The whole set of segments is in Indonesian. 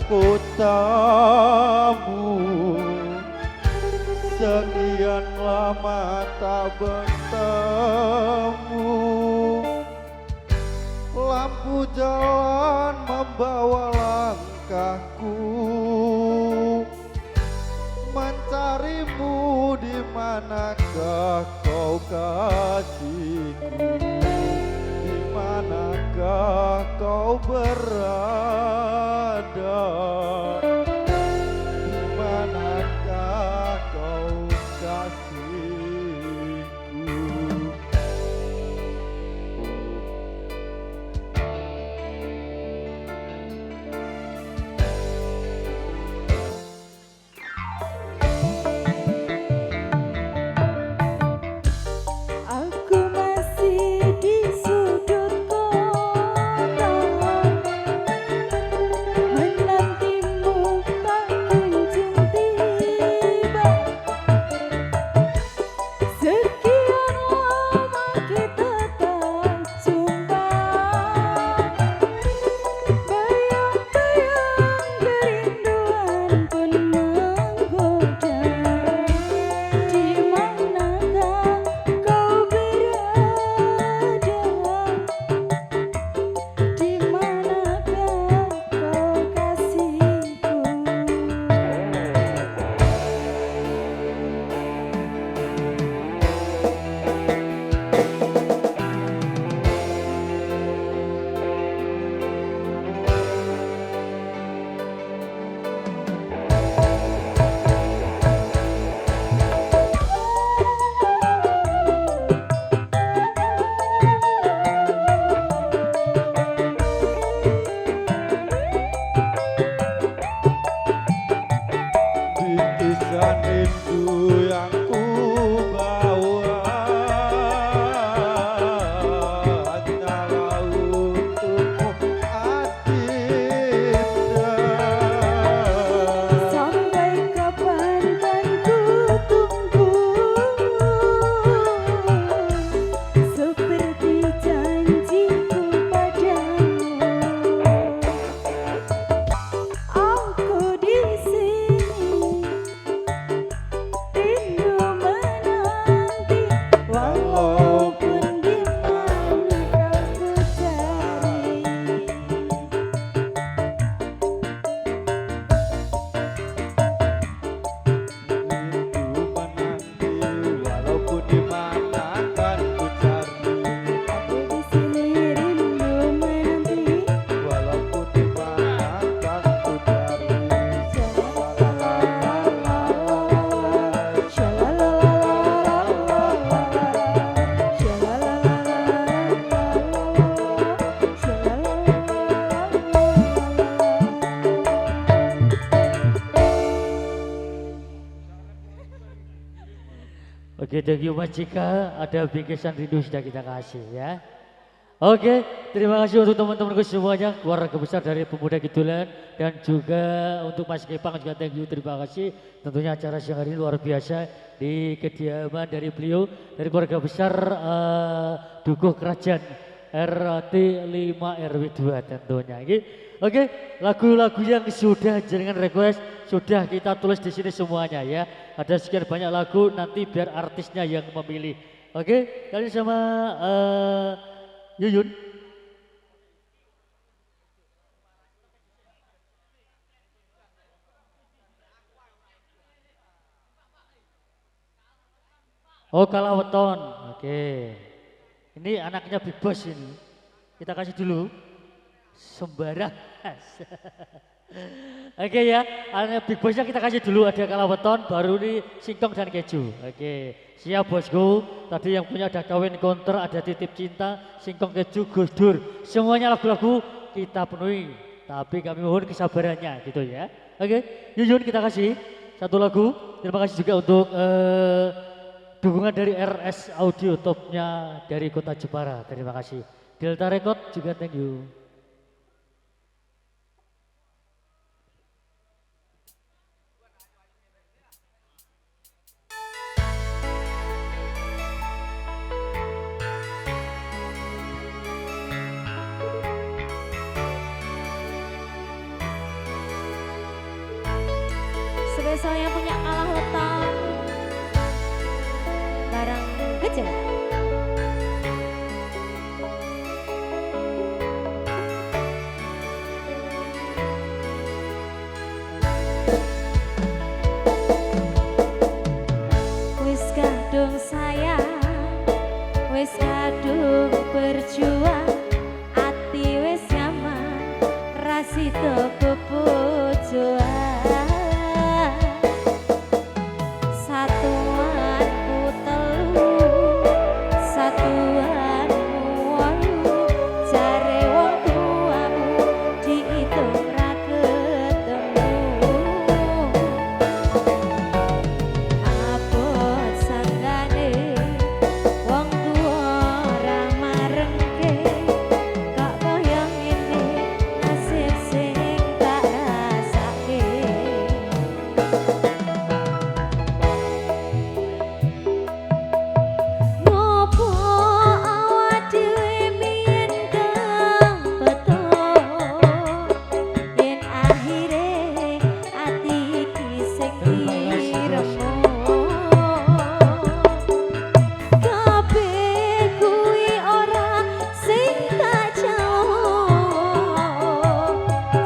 aku tamu. Sekian lama tak bertemu, lampu jalan membawa langkahku, mencarimu di manakah kau kasihku, di manakah kau berada, di manakah kau kasihku. Aku masih di sudut kota, menantimu tak kunjung tiba. Sekian lama kita tak jumpa, bayang-bayang kerinduan pun menggoda. Di manakah kau berada? Di manakah kau kasihku? Bingkisan rindu yang ku bawa hanyalah untukmu Adinda. Sampai kapan kan ku tunggu, seperti janjiku padamu. Aku di sini rindu menanti, walaupun di mana kau cari. Rindu menanti walaupun di mana kan ku cari. Aku di sini rindu menanti, Walaupun di mana kan ku cari. Oke, thank you Mas Cika. Ada bingkisan rindu sudah kita kasih ya. Oke, terima kasih untuk teman-temanku semuanya, keluarga besar dari Pemuda Kidullan, dan juga untuk Mas Kepang juga thank you, terima kasih. Tentunya acara siang hari ini luar biasa di kediaman dari beliau, dari keluarga besar Dukuh Kerajaan RT 5 RW 2 tentunya. Oke, lagu-lagu yang sudah jaringan request sudah kita tulis di sini semuanya ya. Ada sekian banyak lagu, nanti biar artisnya yang memilih. Oke, kalian sama Yuyun. Oh, Kalaweton. Oke. Ini anaknya Big Boss ini. Kita kasih dulu. Sembarang. Oke ya, anaknya Big Bossnya kita kasih dulu, ada Kalaweton, baru ini Singkong dan Keju. Oke, siap bosku. Tadi yang punya ada Kawin Counter, ada Titip Cinta, Singkong Keju, Gus Dur. Semuanya lagu-lagu kita penuhi. Tapi kami mohon kesabarannya gitu ya. Oke, Yuyun kita kasih satu lagu. Terima kasih juga untuk dukungan dari RS Audio Topnya dari Kota Jepara. Terima kasih. Delta Record juga thank you. spesial yang punya kalah hutang barang gejala. Wis kadung sayang, wis kadung berjuang, ati wis nyaman, rasida bebojoan. Satuanku telu, satuanmu wolu, jare wong tuamu diitung ra ketemu. Abot sanggane wong tuwa ra marengke, kok kaya ngene nasib sing tak rasake. Ngopo awak dhewe mbiyen kang beto, yen akhire ati iki sing diremo. Kabeh kuwi ora sing tak jawab,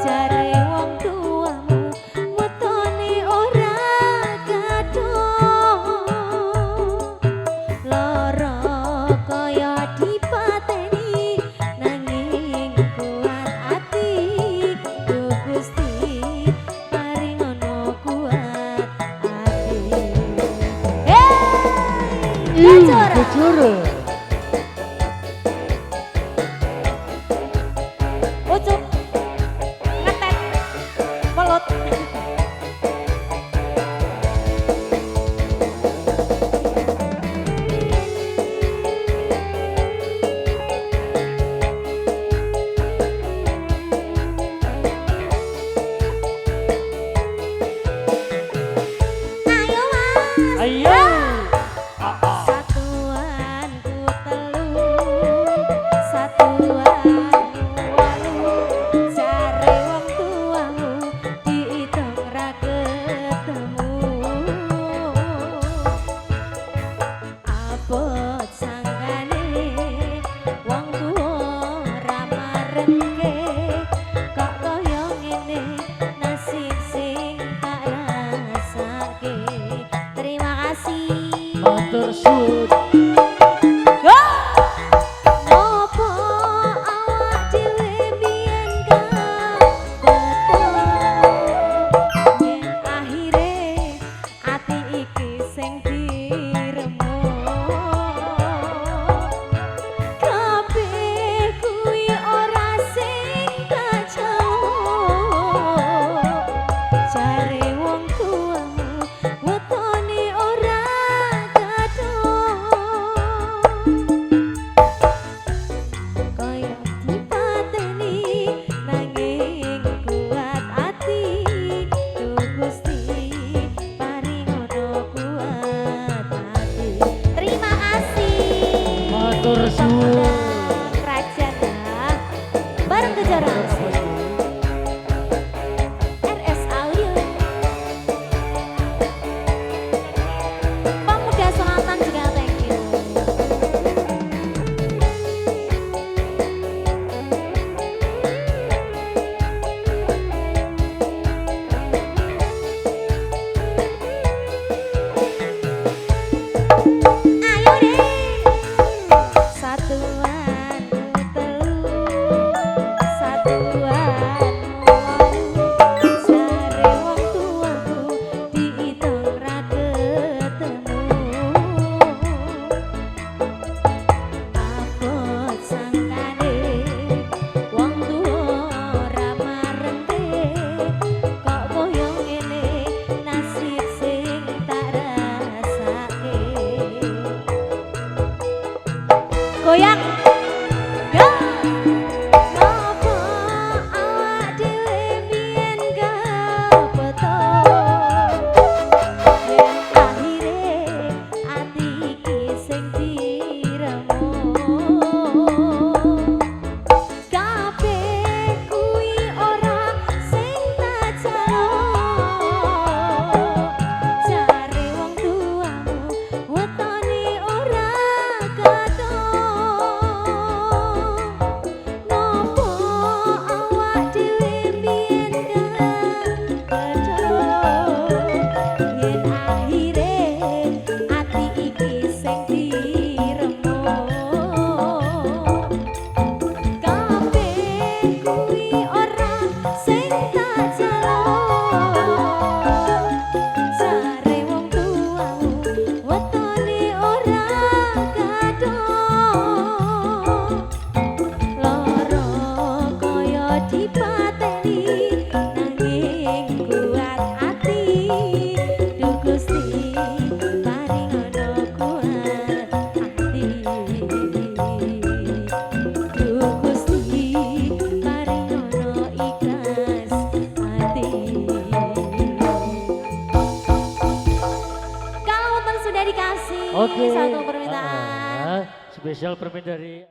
jare wong tuamu wetone ora kathok. Lara kaya dipateni nanging kuat ati, Duh Gusti paringono kuat ati. Kacora. Kejora. Ucup ngetet pelut. Ayo Mas. Ayo. Satuanku telu, satuanmu wolu, jare wong tuamu diitung ra ketemu. Abot sanggane wong tuwa ra marengke, kok kaya ngene nasib sing tak rasake. Terima kasih. Matur suwun. Ngopo awak dhewe mbiyen kang beto, yen akhire ati iki sing diremo. Kabeh kuwi ora sing tak jawab, jare wong tuamu wetone ora kathok. Kaya dipateni nanging kuat ati, Duh Gusti paringono kuat ati. Terima kasih. Matur suwun. Rajana bareng Kejora RS Audio. Pemuda Selatan juga thank you. Ayo deh. Satuanku telu, satuanmu spesial permen dari